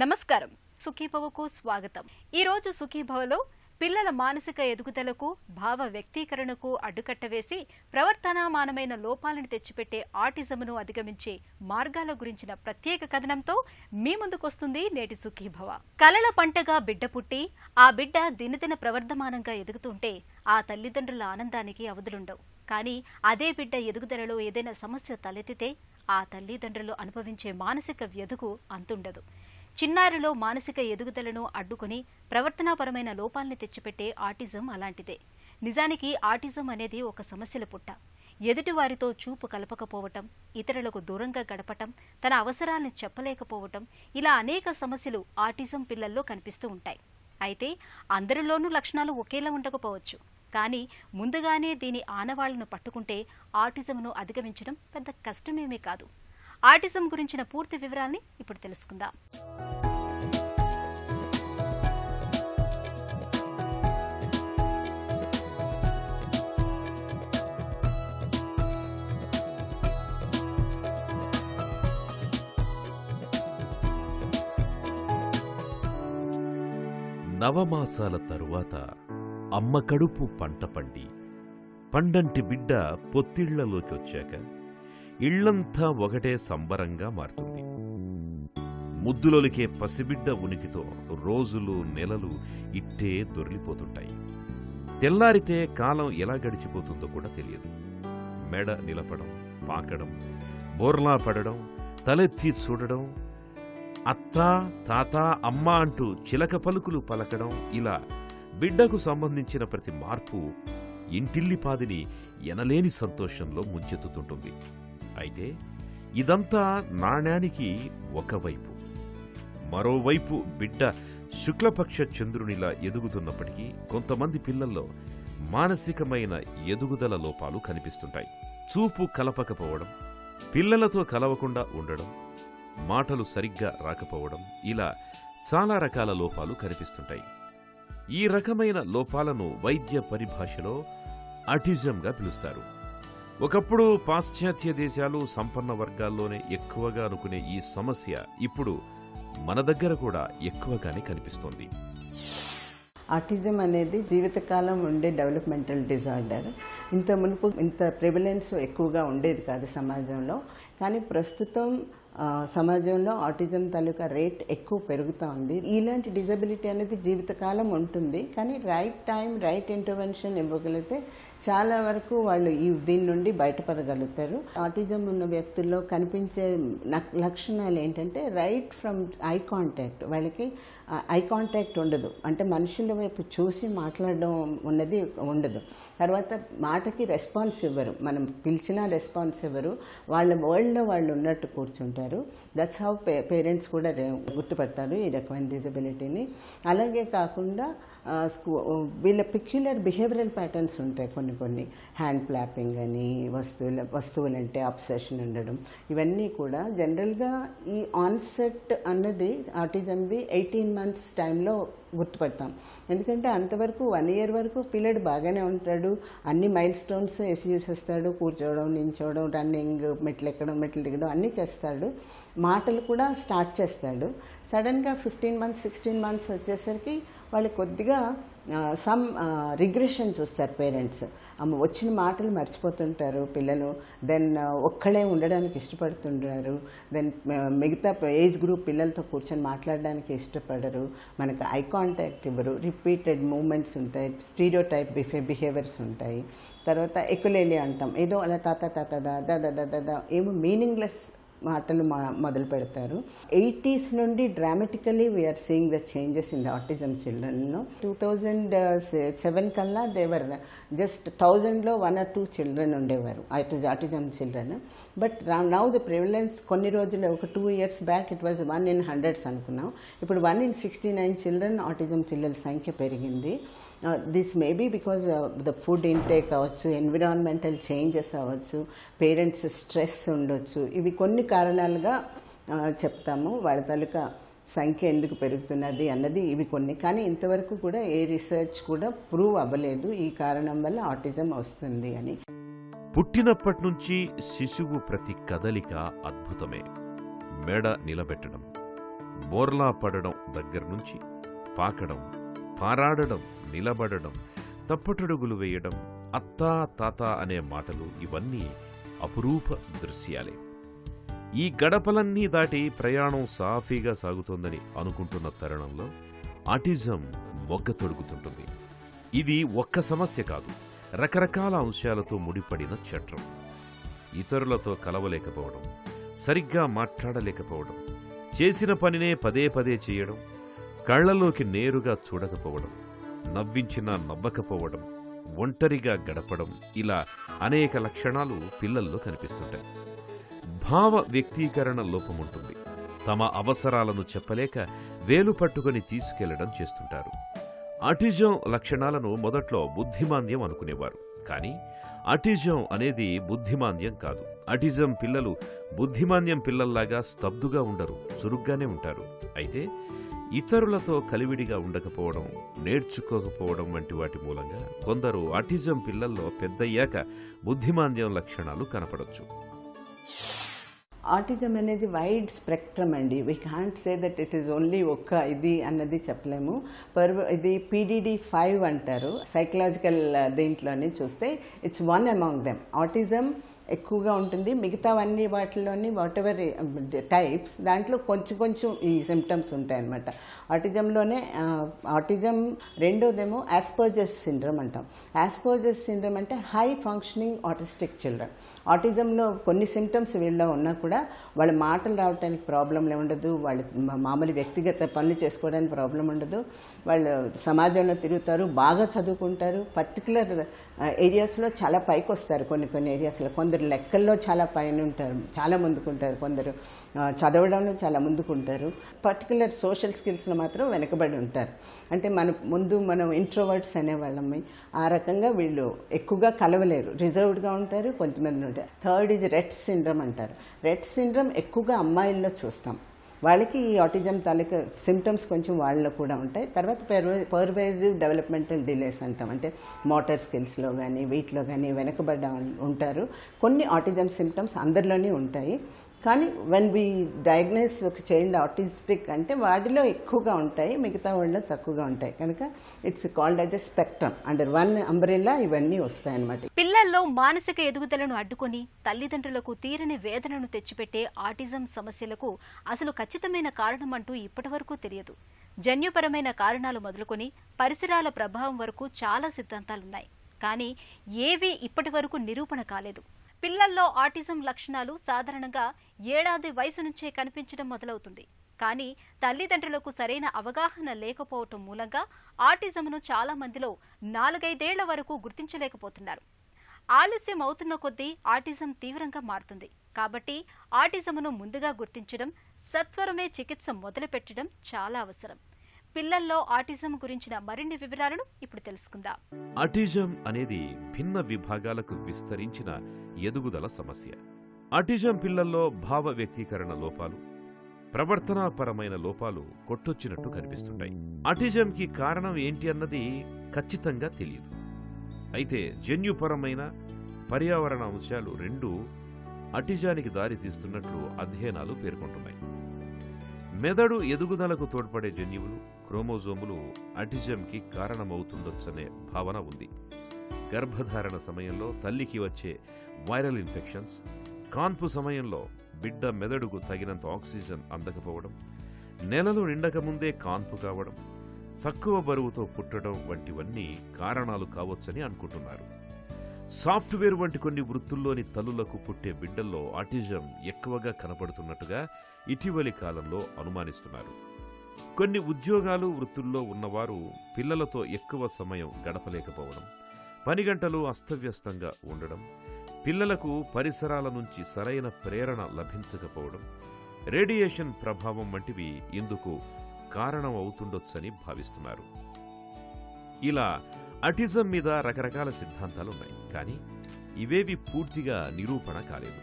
నమస్కారం సుఖీభవకు స్వాగతం। ఈ రోజు సుఖీభవలో పిల్లల మానసిక ఎదుగుదలకు భావ వ్యక్తీకరణకు అడ్డుకట్ట వేసి ప్రవర్తనామానమైన లోపాలను తెచ్చిపెట్టే ఆటిజంను అధిగమించే మార్గాల గురించిన ప్రత్యేక కథనంతో మీ ముందుకొస్తుంది నేటి సుఖీభవ। కలల పంటగా బిడ్డ పుట్టి ఆ బిడ్డ దినదిన ప్రవర్ధమానంగా ఎదుగుతుంటే ఆ తల్లిదండ్రుల ఆనందానికి అవధులుండవు। కానీ అదే బిడ్డ ఎదుగుదలలో ఏదైనా సమస్య తలెత్తితే ఆ తల్లిదండ్రులు అనుభవించే మానసిక వ్యధకు అంతుండదు। చిన్నారిలో మానసిక ఎదుగుదలను అడ్డుకొని ప్రవర్తనాపరమైన లోపాలను తెచ్చిపెట్టే ఆటిజం అలాంటిదే। నిజానికి ఆటిజం అనేది ఒక సమస్యల పుట్ట। ఎదుటివారితో చూపు కలపకపోవటం, ఇతరులకు దూరంగా గడపటం, తన అవసరాలను చెప్పలేకపోవటం, ఇలా అనేక సమస్యలు ఆటిజం పిల్లల్లో కనిపిస్తూ ఉంటాయి। అయితే అందరిలోనూ లక్షణాలు ఒకేలా ఉండకపోవచ్చు, కానీ ముందుగానే దీని ఆనవాళ్లను పట్టుకుంటే ఆటిజంను అధిగమించడం పెద్ద కష్టమేమీ కాదు। ఆటిజం గురించిన పూర్తి వివరాల్ని ఇప్పుడు తెలుసుకుందాం। నవమాసాల తరువాత అమ్మ కడుపు పంట పండి పండంటి బిడ్డ పొత్తిళ్లలోకి వచ్చాక ఇళ్లంతా ఒకటే సంబరంగా మారుతుంది। ముద్దులొలికే పసిబిడ్డ ఉనికితో రోజులు నెలలు ఇట్టే దొర్లిపోతుంటాయి। తెల్లారితే కాలం ఎలా గడిచిపోతుందో కూడా తెలియదు। మెడ నిలపడం, పాకడం, బోర్లా పడడం, తలెత్తి చూడడం, అత్తా తాత అమ్మ అంటూ చిలక పలుకులు పలకడం, ఇలా బిడ్డకు సంబంధించిన ప్రతి మార్పు ఇంటిల్లిపాదిని ఎనలేని సంతోషంలో ముంచెత్తుతుంటుంది। అయితే ఇదంతా నాణ్యానికి ఒకవైపు, మరోవైపు బిడ్డ శుక్లపక్ష చంద్రునిలా ఎదుగుతున్నప్పటికీ కొంతమంది పిల్లల్లో మానసికమైన ఎదుగుదల లోపాలు కనిపిస్తుంటాయి। చూపు కలపకపోవడం, పిల్లలతో కలవకుండా ఉండడం, మాటలు సరిగ్గా రాకపోవడం, ఇలా చాలా రకాల లోపాలు కనిపిస్తుంటాయి। ఈ రకమైన లోపాలను వైద్య పరిభాషలో ఆటిజంగా పిలుస్తారు। ఒకప్పుడు పాశ్చాత్య దేశాలు, సంపన్న వర్గాల్లోనే ఎక్కువగా అనుకునే ఈ సమస్య ఇప్పుడు మన దగ్గర కూడా ఎక్కువగానే కనిపిస్తోంది। ఆటిజం అనేది జీవితకాలం ఉండే డెవలప్మెంటల్ డిజార్డర్। ఇంత మునుపు ఇంత ప్రివిలెన్స్ ఎక్కువగా ఉండేది కాదు సమాజంలో, కానీ ప్రస్తుతం సమాజంలో ఆటిజం తాలూకా రేట్ ఎక్కువ పెరుగుతూ ఉంది। ఇలాంటి డిజబిలిటీ అనేది జీవితకాలం ఉంటుంది, కానీ రైట్ టైం రైట్ ఇంటర్వెన్షన్ ఇవ్వగలిగితే చాలా వరకు వాళ్ళు దీని నుండి బయటపడగలుగుతారు। ఆటిజం ఉన్న వ్యక్తుల్లో కనిపించే లక్షణాలు ఏంటంటే రైట్ ఫ్రమ్ ఐ కాంటాక్ట్, వాళ్ళకి ఐ కాంటాక్ట్ ఉండదు, అంటే మనుషుల వైపు చూసి మాట్లాడడం ఉన్నది ఉండదు। తర్వాత మాటకి రెస్పాన్స్ ఇవ్వరు, మనం పిలిచినా రెస్పాన్స్ ఇవ్వరు, వాళ్ళ వరల్డ్లో వాళ్ళు ఉన్నట్టు కూర్చుంటారు। దట్స్ హౌ పేరెంట్స్ కూడా గుర్తుపడతారు ఈ రకమైన డిజబిలిటీని। అలాగే కాకుండా వీళ్ళ పిక్యులర్ బిహేవియరల్ ప్యాటర్న్స్ ఉంటాయి, కొన్ని హ్యాండ్ క్లాపింగ్ అని, వస్తువులంటే అబ్సెషన్ ఉండడం, ఇవన్నీ కూడా జనరల్గా ఈ ఆన్సెట్ అన్నది ఆటిజంది 18 months టైంలో గుర్తుపడతాం। ఎందుకంటే అంతవరకు 1 year వరకు పిల్లడు బాగానే ఉంటాడు, అన్ని మైల్ స్టోన్స్ వేసి చూసేస్తాడు, కూర్చోవడం, నించోవడం, రన్నింగ్, మెట్లు ఎక్కడం, మెట్లు దిగడం అన్నీ చేస్తాడు, మాటలు కూడా స్టార్ట్ చేస్తాడు। సడన్గా 15 months 16 months వచ్చేసరికి వాళ్ళు కొద్దిగా సమ్ రిగ్రెషన్ చూస్తారు పేరెంట్స్, వచ్చిన మాటలు మర్చిపోతుంటారు పిల్లలు, దెన్ ఒక్కడే ఉండడానికి ఇష్టపడుతుంటారు, దెన్ మిగతా ఏజ్ గ్రూప్ పిల్లలతో కూర్చొని మాట్లాడడానికి ఇష్టపడరు, మనకు ఐ కాంటాక్ట్ ఇవ్వరు, రిపీటెడ్ మూమెంట్స్ ఉంటాయి, స్టీరియోటైప్ బిహేవియర్స్ ఉంటాయి। తర్వాత ఎకులేలి అంటాం, ఏదో అలా తాత తాత దా దా దా ఏమో మీనింగ్లెస్ మాటలు మొదలు పెడతారు। 80s నుండి dramatically we are seeing the changes in the autism చిల్డ్రన్లో। 2007 కల్లా దేవర్ జస్ట్ 1000లో 1 or 2 children ఉండేవారు autism children, but now the prevalence కొన్ని రోజులు ఒక 2 years back it was 1 in hundreds అనుకున్నాం, ఇప్పుడు 1 in 69 children ఆటిజం పిల్లల సంఖ్య పెరిగింది। This maybe because the food intake అవ్వచ్చు, ఎన్విరాన్మెంటల్ చేంజెస్ అవ్వచ్చు, పేరెంట్స్ స్ట్రెస్ ఉండొచ్చు, ఇవి కొన్ని కారణాలుగా చెప్తాము। వాళ్ళ తాలూకా సంఖ్య ఎందుకు పెరుగుతున్నది అన్నది ఇవి కొన్ని, కానీ ఇంతవరకు కూడా ఏ రీసెర్చ్ కూడా ప్రూవ్ అవ్వలేదు ఈ కారణం వల్ల ఆటిజం వస్తుంది అని। పుట్టినప్పటి నుంచి శిశువు ప్రతి కదలిక అద్భుతమే। మెడ నిలబెట్టడం, బోర్లా పడడం దగ్గర నుంచి పాకడం, పారాడడం, నిలబడడం, తప్పటడుగులు వేయడం, అత్తా తాత అనే మాటలు ఇవన్నీ అపురూప దృశ్యాలే. ఈ గడపలన్నీ దాటి ప్రయాణం సాఫీగా సాగుతోందని అనుకుంటున్న తరుణంలో ఆటిజం మొగ్గ తొడుగుతుంటుంది. ఇది ఒక్క సమస్య కాదు, రకరకాల అంశాలతో ముడిపడిన చట్రం. ఇతరులతో కలవలేకపోవడం, సరిగ్గా మాట్లాడలేకపోవడం, చేసిన పనినే పదే పదే చేయడం, కళ్లలోకి నేరుగా చూడకపోవడం, నవ్వించినా నవ్వకపోవడం, ఒంటరిగా గడపడం, ఇలా అనేక లక్షణాలు పిల్లల్లో కనిపిస్తుంటాయి. భావ వ్యక్తీకరణ లోపముంటుంది. తమ అవసరాలను చెప్పలేక వేలు పట్టుకుని తీసుకెళ్లడం చేస్తుంటారు. ఆటిజం లక్షణాలను మొదట్లో బుద్ధిమాంద్యం అనుకునేవారు. కానీ ఆటిజం అనేది బుద్ధిమాంద్యం కాదు. ఆటిజం పిల్లలు బుద్ధిమాంద్యం పిల్లల్లాగా స్తబ్దుగా ఉండరు, చురుగ్గానే ఉంటారు. అయితే ఇతరులతో కలివిడిగా ఉండకపోవడం, నేర్చుకోకపోవడం వంటి వాటి మూలంగా కొందరు ఆటిజం పిల్లల్లో పెద్దయ్యాక బుద్ధిమాంద్యం లక్షణాలు కనపడొచ్చు. ఆటిజం అనేది వైడ్ స్పెక్ట్రమ్ అండి. We can't say that it is only ఒక్క ఇది అన్నది చెప్పలేము. ఇది PDD-5 అంటారు. సైకలాజికల్ దీంట్లోని చూస్తే it's one among them. Autism ఎక్కువగా ఉంటుంది. మిగతావన్నీ వాటిలోని వాట్ ఎవర్ టైప్స్ దాంట్లో కొంచెం కొంచెం ఈ సిమ్టమ్స్ ఉంటాయన్నమాట. ఆటిజంలోనే ఆటిజం రెండోదేమో ఆస్పర్జర్స్ సిండ్రోమ్ అంటాం. ఆస్పర్జర్స్ సిండ్రోమ్ అంటే హై ఫంక్షనింగ్ ఆటిస్టిక్ చిల్డ్రన్. ఆటిజంలో కొన్ని సిమ్టమ్స్ వీళ్ళలో ఉన్నా కూడా వాళ్ళ మాటలు రావడానికి ప్రాబ్లం ఉండదు, వాళ్ళ మామూలు వ్యక్తిగత పనులు చేసుకోవడానికి ప్రాబ్లం ఉండదు, వాళ్ళు సమాజంలో తిరుగుతారు, బాగా చదువుకుంటారు, పర్టికులర్ ఏరియాస్లో చాలా పైకి వస్తారు. కొన్ని ఏరియాస్లో కొందరు లెక్కల్లో చాలా పైన ఉంటారు, చాలా ముందుకుంటారు, కొందరు చదవడంలో చాలా ముందుకుంటారు, పర్టికులర్ సోషల్ స్కిల్స్లో మాత్రం వెనకబడి ఉంటారు. అంటే మనం ఇంట్రోవర్ట్స్ అనేవాళ్ళమి. ఆ రకంగా వీళ్ళు ఎక్కువగా కలవలేరు, రిజర్వ్డ్గా ఉంటారు, కొంతమంది ఉంటారు. థర్డ్ ఈజ్ రెట్ సిండ్రోమ్ అంటారు. రెట్ సిండ్రోమ్ ఎక్కువగా అమ్మాయిల్లో చూస్తాం. వాళ్ళకి ఈ ఆటిజం తాలూకా సిమ్టమ్స్ కొంచెం వాళ్ళలో కూడా ఉంటాయి. తర్వాత పర్వేజివ్ డెవలప్మెంటల్ డిలేస్ అంటాం. అంటే మోటార్ స్కిల్స్లో కానీ వీటిలో కానీ వెనకబడ్డ ఉంటారు. కొన్ని ఆటిజం సిమ్టమ్స్ అందరిలోనే ఉంటాయి. కానీ వెన్ వీ డయాగ్నోస్ ఒక చైల్డ్ ఆటిస్టిక్ అంటే వాటిలో ఎక్కువగా ఉంటాయి, మిగతా వాళ్ళలో తక్కువగా ఉంటాయి. కనుక it's called as a spectrum. Under one umbrella ఇవన్నీ వస్తాయన్నమాట. పిల్లల్లో మానసిక ఎదుగుదలను అడ్డుకొని తల్లిదండ్రులకు తీరని వేదనను తెచ్చిపెట్టే ఆటిజం సమస్యలకు అసలు ఖచ్చితమైన కారణం అంటూ ఇప్పటివరకు తెలియదు. జన్యుపరమైన కారణాలు మొదలుకొని పరిసరాల ప్రభావం వరకు చాలా సిద్ధాంతాలున్నాయి. కానీ ఏవీ ఇప్పటి వరకు నిరూపణ కాలేదు. పిల్లల్లో ఆటిజం లక్షణాలు సాధారణంగా 7 ఏళ్ల వయసు నుంచే కనిపించడం మొదలవుతుంది. కానీ తల్లిదండ్రులకు సరైన అవగాహన లేకపోవటం మూలంగా ఆటిజంను చాలా మందిలో 4-5 ఏళ్ల వరకు గుర్తించలేకపోతున్నారు. ఆలస్యం అవుతున్న కొద్దీ ఆటిజం తీవ్రంగా మారుతుంది. కాబట్టి ఆటిజంను ముందుగా గుర్తించడం, సత్వరమే చికిత్స మొదలుపెట్టడం చాలా అవసరం. పిల్లల్లో ఆటిజం గురించిన మరిన్ని వివరాలను ఇప్పుడు తెలుసుకుందాం. ఆటిజం అనేది భిన్న విభాగాలకు విస్తరించిన ఎదుగుదల సమస్య. ఆటిజం పిల్లల్లో భావ వ్యక్తీకరణ లోపాలు, ప్రవర్తనాపరమైన లోపాలు కొట్టొచ్చినట్టు కనిపిస్తుంటాయి. ఆటిజంకి కారణం ఏంటి అన్నది ఖచ్చితంగా తెలియదు. అయితే జన్యుపరమైన పర్యావరణ అంశాలు రెండూ ఆటిజానికి దారి తీస్తున్నట్లు అధ్యయనాలు పేర్కొంటున్నాయి. మెదడు ఎదుగుదలకు తోడ్పడే జన్యువులు, క్రోమోజోములు ఆటిజంకి కారణమవుతుందొచ్చనే భావన ఉంది. గర్భధారణ సమయంలో తల్లికి వచ్చే వైరల్ ఇన్ఫెక్షన్స్, కాన్పు సమయంలో బిడ్డ మెదడుకు తగినంత ఆక్సిజన్ అందకపోవడం, నెలలు నిండకముందే కాన్పు కావడం, తక్కువ బరువుతో పుట్టడం వంటివన్నీ కారణాలు కావచ్చని అనుకుంటున్నారు. సాఫ్ట్వేర్ వంటి కొన్ని వృత్తుల్లోని తల్లులకు పుట్టే బిడ్డల్లో ఆటిజం ఎక్కువగా కనపడుతున్నట్టుగా ఇటీవలి కాలంలో అనుమానిస్తున్నారు. కొన్ని ఉద్యోగాలు, వృత్తుల్లో ఉన్నవారు పిల్లలతో ఎక్కువ సమయం గడపలేకపోవడం, పని గంటలు అస్తవ్యస్తంగా ఉండడం, పిల్లలకు పరిసరాల నుంచి సరైన ప్రేరణ లభించకపోవడం, రేడియేషన్ ప్రభావం వంటివి ఇందుకు కారణం అవుతుండొచ్చని భావిస్తున్నారు. ఇలా ఆటిజం మీద రకరకాల సిద్ధాంతాలున్నాయి. కానీ ఇవేవి పూర్తిగా నిరూపణ కాలేదు.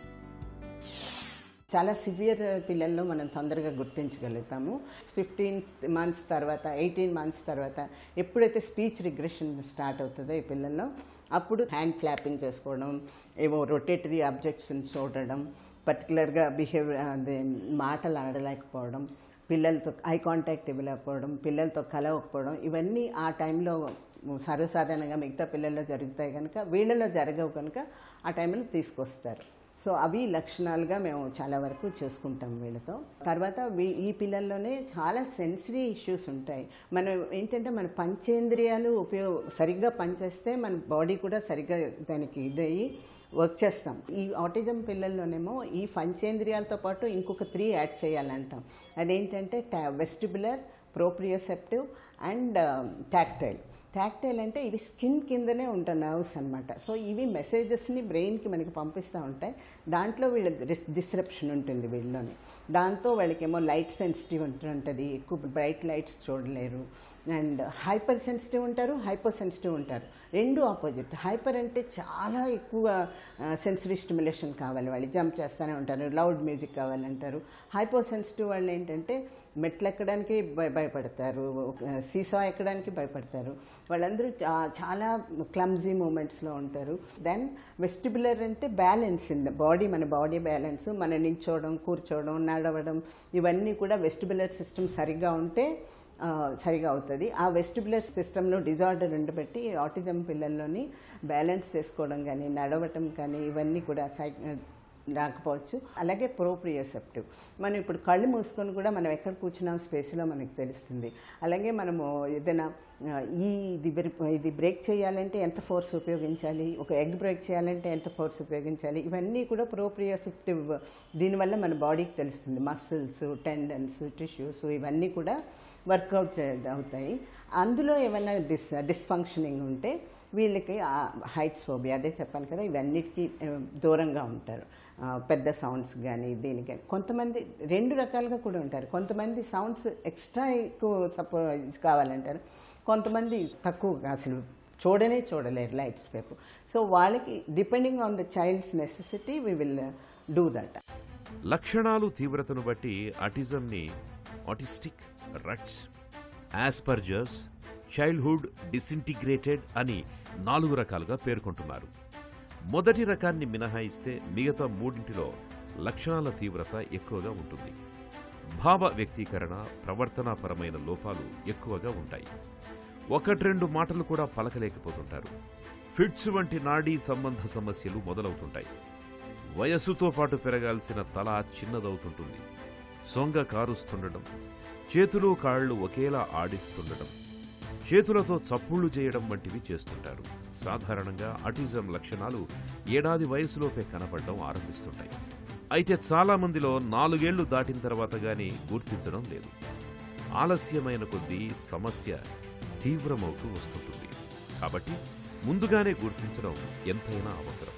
చాలా సివియర్ పిల్లల్లో మనం తొందరగా గుర్తించగలుగుతాము. 15 months తర్వాత, 18 months తర్వాత ఎప్పుడైతే స్పీచ్ రిగ్రెషన్ స్టార్ట్ అవుతుందో ఈ పిల్లల్లో, అప్పుడు హ్యాండ్ ఫ్లాపింగ్ చేసుకోవడం, ఏవో రొటేటరీ ఆబ్జెక్ట్స్ని చూడడం, పర్టికులర్గా బిహేవియర్ మాటలు ఆడలేకపోవడం, పిల్లలతో ఐ కాంటాక్ట్ ఇవ్వలేకపోవడం, పిల్లలతో కలవకపోవడం, ఇవన్నీ ఆ టైంలో సర్వసాధారణంగా మిగతా పిల్లల్లో జరుగుతాయి కనుక వీళ్ళలో జరగవు కనుక ఆ టైంలో తీసుకొస్తారు. సో అవి లక్షణాలుగా మేము చాలా వరకు చూసుకుంటాం వీళ్ళతో. తర్వాత ఈ పిల్లల్లోనే చాలా సెన్సరీ ఇష్యూస్ ఉంటాయి. మనం ఏంటంటే మన పంచేంద్రియాలు సరిగ్గా పనిచేస్తే మన బాడీ కూడా సరిగ్గా దానికి ఇదయ్యి వర్క్ చేస్తాం. ఈ ఆటిజం పిల్లల్లోనేమో ఈ పంచేంద్రియాలతో పాటు ఇంకొక 3 యాడ్ చేయాలంటాం. అదేంటంటే vestibular, proprioceptive and tactile. Tactile అంటే ఇవి స్కిన్ కిందనే ఉంటాయి నర్వ్స్ అనమాట. సో ఇవి మెసేజెస్ని బ్రెయిన్కి మనకి పంపిస్తూ ఉంటాయి. దాంట్లో వీళ్ళకి డిస్రప్షన్ ఉంటుంది వీళ్ళలోని. దాంతో వాళ్ళకేమో లైట్ సెన్సిటివ్ ఉంటుంది, ఎక్కువ బ్రైట్ లైట్స్ చూడలేరు. అండ్ హైపర్ సెన్సిటివ్ ఉంటారు, హైపో సెన్సిటివ్ ఉంటారు. రెండు ఆపోజిట్. హైపర్ అంటే చాలా ఎక్కువ సెన్సరీ స్టిమ్యులేషన్ కావాలి, వాళ్ళు జంప్ చేస్తూనే ఉంటారు, లౌడ్ మ్యూజిక్ కావాలంటారు. హైపో సెన్సిటివ్ వాళ్ళు ఏంటంటే మెట్లు ఎక్కడానికి భయపడతారు, సీసా ఎక్కడానికి భయపడతారు. వాళ్ళందరూ చాలా క్లమ్జీ మూమెంట్స్లో ఉంటారు. దెన్ వెస్టిబులర్ అంటే బ్యాలెన్స్ ఇన్ ద బాడీ, మన బాడీ బ్యాలెన్స్, మన నించోవడం, కూర్చోవడం, నడవడం, ఇవన్నీ కూడా వెస్టిబులర్ సిస్టమ్ సరిగ్గా ఉంటే సరిగా అవుతుంది. ఆ వెస్టిబులర్ సిస్టంలో డిజార్డర్ ఉండబట్టి ఆటిజం పిల్లల్లోని బ్యాలెన్స్ చేసుకోవడం కానీ, నడవటం కానీ ఇవన్నీ కూడా రాకపోవచ్చు. అలాగే ప్రోప్రియోసెప్టివ్, మనం ఇప్పుడు కళ్ళు మూసుకొని కూడా మనం ఎక్కడ కూర్చున్నాం స్పేస్లో మనకు తెలుస్తుంది. అలాగే మనము ఏదైనా ఇది బ్రేక్ చేయాలంటే ఎంత ఫోర్స్ ఉపయోగించాలి, ఒక ఎగ్ బ్రేక్ చేయాలంటే ఎంత ఫోర్స్ ఉపయోగించాలి, ఇవన్నీ కూడా ప్రోప్రియోసెప్టివ్ దీనివల్ల మన బాడీకి తెలుస్తుంది. మసిల్స్, టెండన్స్, టిష్యూస్ ఇవన్నీ కూడా వర్కౌట్ అవుతాయి. అందులో ఏమైనా డిస్ఫంక్షనింగ్ ఉంటే వీళ్ళకి హైట్స్ ఫోబియా, అదే చెప్పాను కదా, ఇవన్నిటికీ దూరంగా ఉంటారు. పెద్ద సౌండ్స్ కానీ దీనికి కానీ. కొంతమంది 2 రకాలుగా కూడా ఉంటారు. కొంతమంది సౌండ్స్ ఎక్స్ట్రా ఎక్కువ కావాలంటారు, కొంతమంది తక్కువ అసలు చూడలేరు లైట్స్ వైపు. సో వాళ్ళకి depending on the child's necessity we will do that. లక్షణాలు తీవ్రతను బట్టి ఆటిజంని autistic, Rett's, Asperger's, childhood disintegrated అని 4 రకాలుగా పేర్కొంటున్నారు. మొదటి రకాన్ని మినహాయిస్తే మిగతా 3 లక్షణాల తీవ్రత ఎక్కువగా ఉంటుంది. భావ వ్యక్తీకరణ, ప్రవర్తనాపరమైన లోపాలు ఎక్కువగా ఉంటాయి. 1-2 మాటలు కూడా పలకలేకపోతుంటారు. ఫిట్స్ వంటి నాడీ సంబంధ సమస్యలు మొదలవుతుంటాయి. వయస్సుతో పాటు పెరగాల్సిన తల చిన్నదవుతుంటుంది. సొంగ కారుస్తుండడం, చేతులు కాళ్ళు ఒకేలా ఆడిస్తుండడం, చేతులతో చప్పుళ్లు చేయడం వంటివి చేస్తుంటారు. సాధారణంగా ఆటిజం లక్షణాలు 7 ఏళ్ల వయసులోపే కనపడడం ఆరంభిస్తుంటాయి. అయితే చాలా మందిలో 4 ఏళ్లు దాటిన తర్వాత గానీ గుర్తించడం లేదు. ఆలస్యమైన కొద్దీ సమస్య తీవ్రమవుతూ వస్తుంటుంది. కాబట్టి ముందుగానే గుర్తించడం ఎంతైనా అవసరం.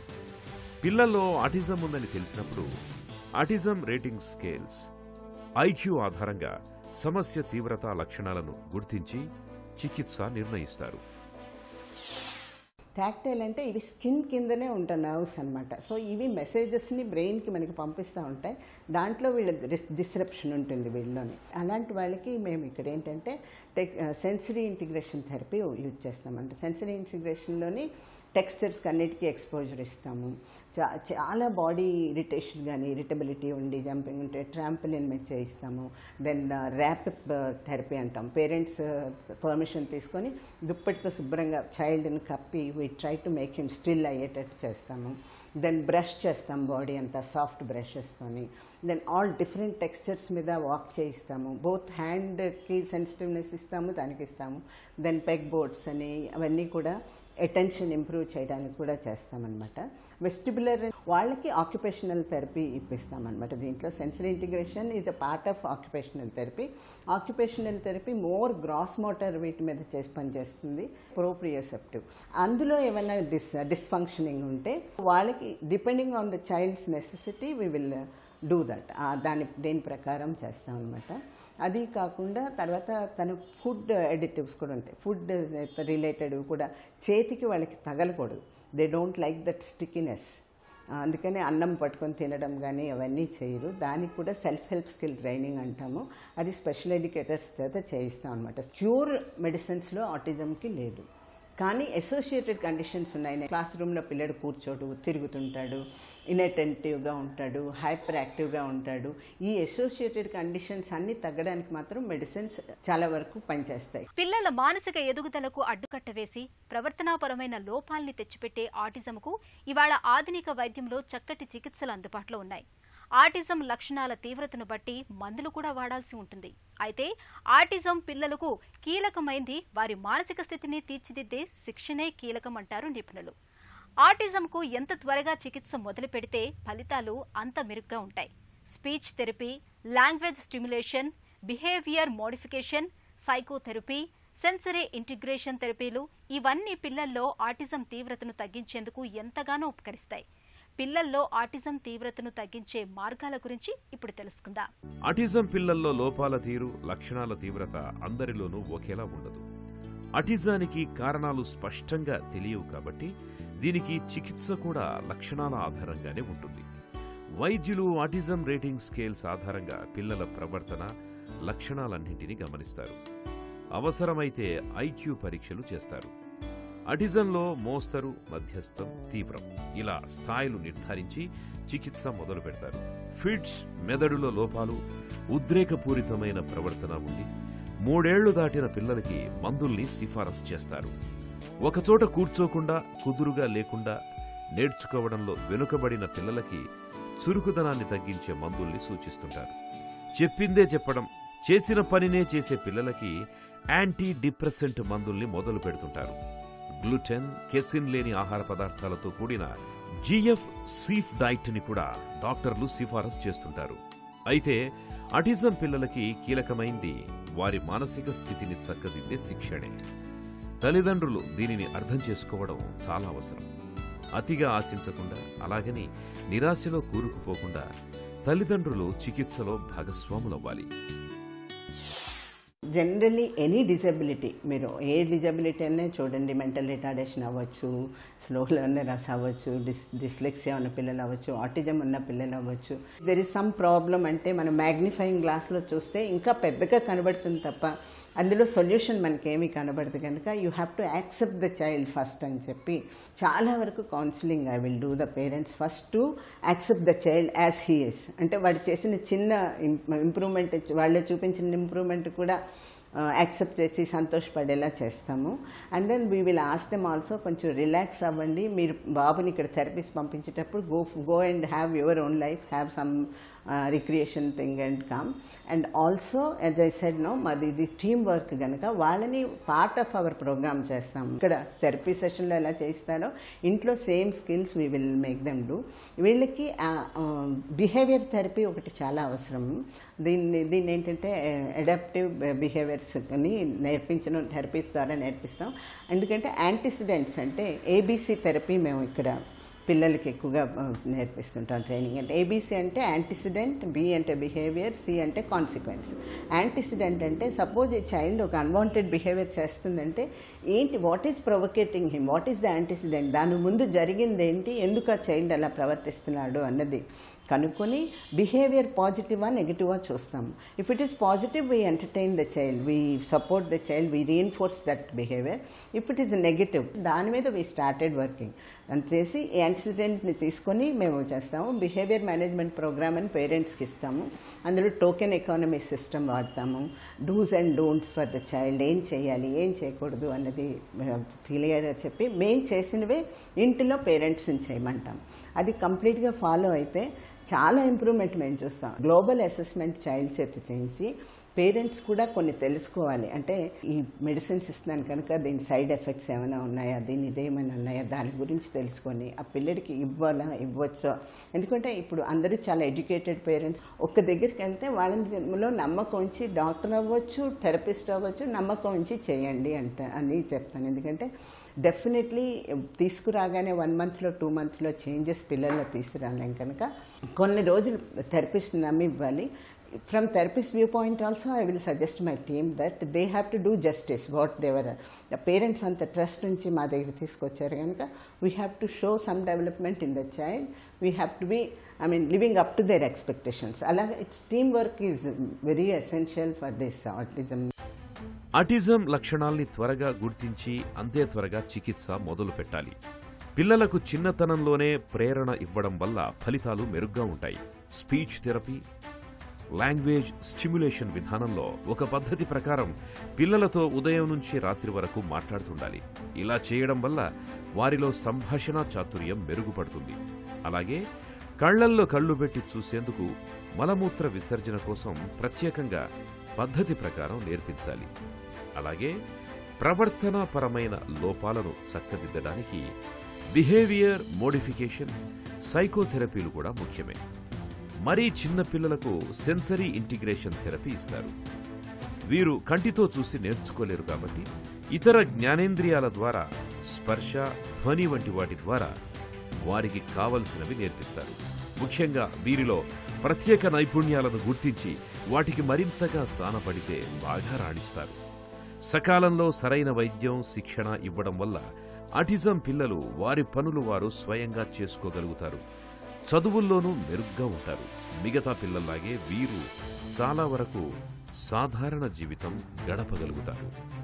పిల్లల్లో ఆటిజం ఉందని తెలిసినప్పుడు ఆటిజం రేటింగ్ స్కేల్స్, ఐక్యూ ఆధారంగా సమస్య తీవ్రత లక్షణాలను గుర్తించి చికిత్స నిర్ణయిస్తారు. టాక్టైల్ అంటే ఇవి స్కిన్ కిందనే ఉంటాయి నర్వ్స్ అనమాట. సో ఇవి మెసేజెస్ని బ్రెయిన్కి మనకి పంపిస్తూ ఉంటాయి. దాంట్లో వీళ్ళకి డిస్రప్షన్ ఉంటుంది వీళ్ళలోని. అలాంటి వాళ్ళకి మేము ఇక్కడ ఏంటంటే సెన్సరీ ఇంటిగ్రేషన్ థెరపీ యూజ్ చేస్తామంటే, సెన్సరీ ఇంటిగ్రేషన్లోని టెక్స్చర్స్కి అన్నిటికీ ఎక్స్పోజర్ ఇస్తాము. చాలా బాడీ ఇరిటేషన్ కానీ ఇరిటబిలిటీ ఉండి జంపింగ్ ఉంటే ట్రాంపోలిన్ మీద చేయిస్తాము. దెన్ ర్యాప్ థెరపీ అంటాం. పేరెంట్స్ పర్మిషన్ తీసుకొని దుప్పటితో శుభ్రంగా చైల్డ్ని కప్పి we try to make him still అయ్యేటట్టు చేస్తాము. దెన్ బ్రష్ చేస్తాం బాడీ అంతా సాఫ్ట్ బ్రషెస్తోని. దెన్ ఆల్ డిఫరెంట్ టెక్స్చర్స్ మీద వాక్ చేయిస్తాము. బోత్ హ్యాండ్కి సెన్సిటివ్నెస్ ఇస్తాము, దానికి ఇస్తాము. దెన్ పెగ్ బోర్డ్స్ అని అవన్నీ కూడా అటెన్షన్ ఇంప్రూవ్ చేయడానికి కూడా చేస్తామన్నమాట. వెస్టిబులర్ వాళ్ళకి ఆక్యుపేషనల్ థెరపీ ఇప్పిస్తామన్నమాట. దీంట్లో sensory integration is a part of occupational therapy. Occupational therapy more gross motor వీటి మీద పనిచేస్తుంది. ప్రోప్రియోసెప్టివ్, అందులో ఏమైనా డిస్ఫంక్షనింగ్ ఉంటే వాళ్ళకి depending on the child's necessity we will do that. దేని ప్రకారం చేస్తాం అనమాట. అది కాకుండా తర్వాత తన ఫుడ్ అడిటివ్స్ కూడా ఉంటాయి. ఫుడ్ రిలేటెడ్ కూడా చేతికి వాళ్ళకి తగలకూడదు. They don't like that stickiness. అందుకని అన్నం పట్టుకొని తినడం కానీ అవన్నీ చేయరు. దానికి కూడా సెల్ఫ్ హెల్ప్ స్కిల్ ట్రైనింగ్ అంటాము. అది స్పెషల్ ఎడ్యుకేటర్స్ చేత చేయిస్తాం అనమాట. క్యూర్ మెడిసిన్స్లో ఆటిజంకి లేదు. కానీ అసోసియేటెడ్ కండిషన్స్ ఉన్నాయి. క్లాస్ రూమ్లో పిల్లడు కూర్చోడు, తిరుగుతుంటాడు, ఇన్అటెంటివ్గా ఉంటాడు, హైపర్ యాక్టివ్గా ఉంటాడు. ఈ అసోసియేటెడ్ కండిషన్స్ అన్ని తగ్గడానికి మాత్రం మెడిసిన్స్ చాలా వరకు పనిచేస్తాయి. పిల్లల మానసిక ఎదుగుదలకు అడ్డుకట్ట వేసి ప్రవర్తనాపరమైన లోపాల్ని తెచ్చిపెట్టే ఆటిజంకు ఇవాళ ఆధునిక వైద్యంలో చక్కటి చికిత్సలు అందుబాటులో ఉన్నాయి. ఆటిజం లక్షణాల తీవ్రతను బట్టి మందులు కూడా వాడాల్సి ఉంటుంది. అయితే ఆటిజం పిల్లలకు కీలకమైంది వారి మానసిక స్థితిని తీర్చిదిద్దే శిక్షణే కీలకమంటారు నిపుణులు. ఆటిజంకు ఎంత త్వరగా చికిత్స మొదలు పెడితే ఫలితాలు అంత మెరుగ్గా ఉంటాయి. Speech therapy, language stimulation, behaviour modification, psychotherapy, sensory integration థెరపీలు ఇవన్నీ పిల్లల్లో ఆటిజం తీవ్రతను తగ్గించేందుకు ఎంతగానో ఉపకరిస్తాయి. పిల్లల్లో ఆటిజం తీవ్రతను తగ్గించే మార్గాల గురించి ఇప్పుడు తెలుసుకుందాం. ఆటిజం పిల్లల్లో లోపాల తీరు, లక్షణాల తీవ్రత అందరిలోనూ ఒకేలా ఉండదు. ఆటిజానికి కారణాలు స్పష్టంగా తెలియవు కాబట్టి దీనికి చికిత్స కూడా లక్షణాల ఆధారంగానే ఉంటుంది. వైద్యులు ఆటిజం రేటింగ్ స్కేల్స్ ఆధారంగా పిల్లల ప్రవర్తన, లక్షణాలన్నింటినీ గమనిస్తారు. అవసరమైతే ఐక్యూ పరీక్షలు చేస్తారు. ఆటిజంలో మోస్తరు, మధ్యస్థం, తీవ్రం ఇలా స్థాయిలు నిర్ధారించి చికిత్స మొదలు పెడతారు. ఫిట్స్, మెదడులో లోపాలు, ఉద్రేకపూరితమైన ప్రవర్తన ఉండి 3 ఏళ్లు దాటిన పిల్లలకి మందుల్ని సిఫారసు చేస్తారు. ఒకచోట కూర్చోకుండా, కుదురుగా లేకుండా, నేర్చుకోవడంలో వెనుకబడిన పిల్లలకి చురుకుదనాన్ని తగ్గించే మందుల్ని సూచిస్తుంటారు. చెప్పిందే చెప్పడం, చేసిన పనినే చేసే పిల్లలకి యాంటీ డిప్రెసెంట్ మందుల్ని మొదలు పెడుతుంటారు. గ్లూటెన్, కెసిన్ లేని ఆహార పదార్థాలతో కూడిన జిఎఫ్ సీఫ్ డైట్ ని కూడా డాక్టర్లు సిఫారసు చేస్తుంటారు. అయితే ఆటిజం పిల్లలకి కీలకమైంది వారి మానసిక స్థితిని చక్కదిద్దే శిక్షణే. తల్లిదండ్రులు దీనిని అర్థం చేసుకోవడం చాలా అవసరం. అతిగా ఆశించకుండా, అలాగని నిరాశలో కూరుకుపోకుండా తల్లిదండ్రులు చికిత్సలో భాగస్వాములవ్వాలి. జనరలీ ఎనీ డిజబిలిటీ, మీరు ఏ డిజబిలిటీ అనే చూడండి, మెంటల్ రిటార్డేషన్ అవ్వచ్చు, స్లో లెర్నర్స్ అవ్వచ్చు, డిస్లెక్సియా ఉన్న పిల్లలు అవ్వచ్చు, ఆటిజం ఉన్న పిల్లలు అవ్వచ్చు. దెర్ ఇస్ సమ్ ప్రాబ్లం అంటే మనం మ్యాగ్నిఫైయింగ్ గ్లాస్లో చూస్తే ఇంకా పెద్దగా కనబడుతుంది తప్ప అందులో సొల్యూషన్ మనకేమీ కనబడదు. కనుక you have to accept the child first అని చెప్పి చాలా వరకు counselling I will do the parents first to accept the child as he is. అంటే వాడు చేసిన చిన్న ఇంప్రూవ్మెంట్, వాళ్ళు చూపించిన ఇంప్రూవ్మెంట్ కూడా యాక్సెప్ట్ చేసి సంతోషపడేలా చేస్తాము. And then we will ask them also కొంచెం రిలాక్స్ అవ్వండి. మీరు బాబుని ఇక్కడ థెరపీస్ పంపించేటప్పుడు go and have your own life, have some recreation thing and come. And also as I said no, మాది ఇది టీమ్ వర్క్ కనుక వాళ్ళని పార్ట్ ఆఫ్ అవర్ ప్రోగ్రామ్ చేస్తాము. ఇక్కడ థెరపీ సెషన్లో ఎలా చేస్తారో ఇంట్లో same skills we will make them do. వీళ్ళకి బిహేవియర్ థెరపీ ఒకటి చాలా అవసరం. దీన్ని ఏంటంటే అడాప్టివ్ బిహేవియర్స్ అని నేర్పించడం థెరపీస్ ద్వారా నేర్పిస్తాం. ఎందుకంటే యాంటిసిడెంట్స్ అంటే ఏబీసీ థెరపీ మేము ఇక్కడ పిల్లలకి ఎక్కువగా నేర్పిస్తుంటాం ట్రైనింగ్. అంటే ఏబీసీ అంటే యాంటిసిడెంట్, బి అంటే బిహేవియర్, సి అంటే కాన్సిక్వెన్స్. యాంటిసిడెంట్ అంటే సపోజ్ ఈ చైల్డ్ ఒక అన్వాంటెడ్ బిహేవియర్ చేస్తుందంటే ఏంటి, what is provoking him, what is the antecedent, దాని ముందు జరిగింది ఏంటి, ఎందుకు ఆ చైల్డ్ అలా ప్రవర్తిస్తున్నాడు అన్నది కనుక్కొని బిహేవియర్ పాజిటివా నెగిటివా చూస్తాము. If it is positive we entertain the child, we support the child, we reinforce that behaviour. If it is negative దాని మీద వీ స్టార్టెడ్ వర్కింగ్ అని చేసి యాంటిసిడెంట్ని తీసుకొని మేము చేస్తాము. బిహేవియర్ మేనేజ్మెంట్ ప్రోగ్రామ్ అని పేరెంట్స్కి ఇస్తాము. అందులో టోకెన్ ఎకానమీ సిస్టమ్ వాడతాము. Dos and don'ts for the child, ఏం చేయాలి ఏం చేయకూడదు అన్నది క్లియర్గా చెప్పి మేము చేసినవే ఇంటిలో పేరెంట్స్ని చేయమంటాం. అది కంప్లీట్గా ఫాలో అయితే చాలా ఇంప్రూవ్మెంట్ మేము చూస్తాం. గ్లోబల్ అసెస్మెంట్ చైల్డ్ చేత చేయించి పేరెంట్స్ కూడా కొన్ని తెలుసుకోవాలి. అంటే ఈ మెడిసిన్స్ ఇస్తున్నాను కనుక దీని సైడ్ ఎఫెక్ట్స్ ఏమైనా ఉన్నాయా, దీని ఇదేమైనా ఉన్నాయా, దాని గురించి తెలుసుకొని ఆ పిల్లడికి ఇవ్వచ్చో. ఎందుకంటే ఇప్పుడు అందరూ చాలా ఎడ్యుకేటెడ్ పేరెంట్స్ ఒక్క దగ్గరికి వెళ్తే వాళ్ళలో నమ్మకం ఉంచి డాక్టర్ అవ్వచ్చు, థెరపిస్ట్ అవ్వచ్చు, నమ్మకం ఉంచి చేయండి అని చెప్తాను. ఎందుకంటే డెఫినెట్లీ తీసుకురాగానే 1 monthలో 2 monthలో చేంజెస్ పిల్లల్లో తీసుకురాలేం కనుక కొన్ని రోజులు థెరపిస్ట్ నమ్మి ఇవ్వాలి. From therapist viewpoint also, I will suggest my team that they have to do justice what they were. The parents and the trust nunchi ma daggara teesukocharu ganaka we have to show some development in the child. We have to be, living up to their expectations. Alaga its teamwork is very essential for this autism. Autism లక్షణాల్ని త్వరగా గుర్తించి అంతే త్వరగా చికిత్స మొదలు పెట్టాలి. పిల్లలకు చిన్నతనంలోనే ప్రేరణ ఇవ్వడం వల్ల ఫలితాలు మెరుగ్గా ఉంటాయి. స్పీచ్ థెరపీ, లాంగ్వేజ్ స్టిమ్యులేషన్ విధానంలో ఒక పద్ధతి ప్రకారం పిల్లలతో ఉదయం నుంచి రాత్రి వరకు మాట్లాడుతుండాలి. ఇలా చేయడం వల్ల వారిలో సంభాషణ చాతుర్యం మెరుగుపడుతుంది. అలాగే కళ్లల్లో కళ్ళు పెట్టి చూసేందుకు, మలమూత్ర విసర్జన కోసం ప్రత్యేకంగా పద్ధతి ప్రకారం నేర్పించాలి. అలాగే ప్రవర్తనాపరమైన లోపాలను చక్కదిద్దడానికి బిహేవియర్ మోడిఫికేషన్, సైకోథెరపీలు కూడా ముఖ్యమే. మరీ చిన్న పిల్లలకు సెన్సరీ ఇంటిగ్రేషన్ థెరపీ ఇస్తారు. వీరు కంటితో చూసి నేర్చుకోలేరు కాబట్టి ఇతర జ్ఞానేంద్రియాల ద్వారా స్పర్శ, ధ్వని వంటి వాటి ద్వారా వారికి కావలసినవి నేర్పిస్తారు. ముఖ్యంగా వీరిలో ప్రత్యేక నైపుణ్యాలను గుర్తించి వాటికి మరింతగా సానపడితే బాగా రాణిస్తారు. సకాలంలో సరైన వైద్యం, శిక్షణ ఇవ్వడం వల్ల ఆటిజం పిల్లలు వారి పనులు వారు స్వయంగా చేసుకోగలుగుతారు. చదువుల్లోనూ మెరుగ్గా ఉంటారు. మిగతా పిల్లల్లాగే వీరు చాలా వరకు సాధారణ జీవితం గడపగలుగుతారు.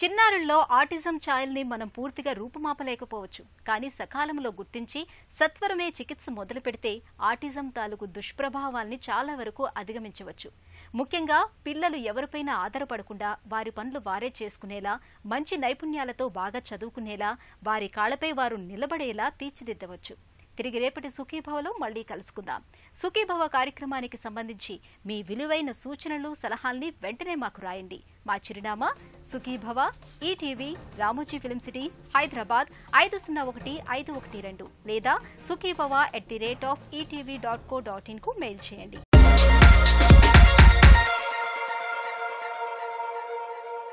చిన్నారుల్లో ఆటిజం ఛాయల్ని మనం పూర్తిగా రూపుమాపలేకపోవచ్చు. కానీ సకాలంలో గుర్తించి సత్వరమే చికిత్స మొదలు పెడితే ఆటిజం తాలూకు దుష్ప్రభావాల్ని చాలా వరకు అధిగమించవచ్చు. ముఖ్యంగా పిల్లలు ఎవరిపైనా ఆధారపడకుండా వారి పనులు వారే చేసుకునేలా, మంచి నైపుణ్యాలతో బాగా చదువుకునేలా, వారి కాళ్లపై వారు నిలబడేలా తీర్చిదిద్దవచ్చు. తిరిగి రేపటి సుఖీభవలో మళ్లీ కలుసుకుందాం. సుఖీభవ కార్యక్రమానికి సంబంధించి మీ విలువైన సూచనలు, సలహాల్ని వెంటనే మాకు రాయండి. మా చిరునామా Sukhibhava, ETV, Ramoji film city, Hyderabad 501512 లేదా sukhibhava@etv.co.in కు మెయిల్ చేయండి.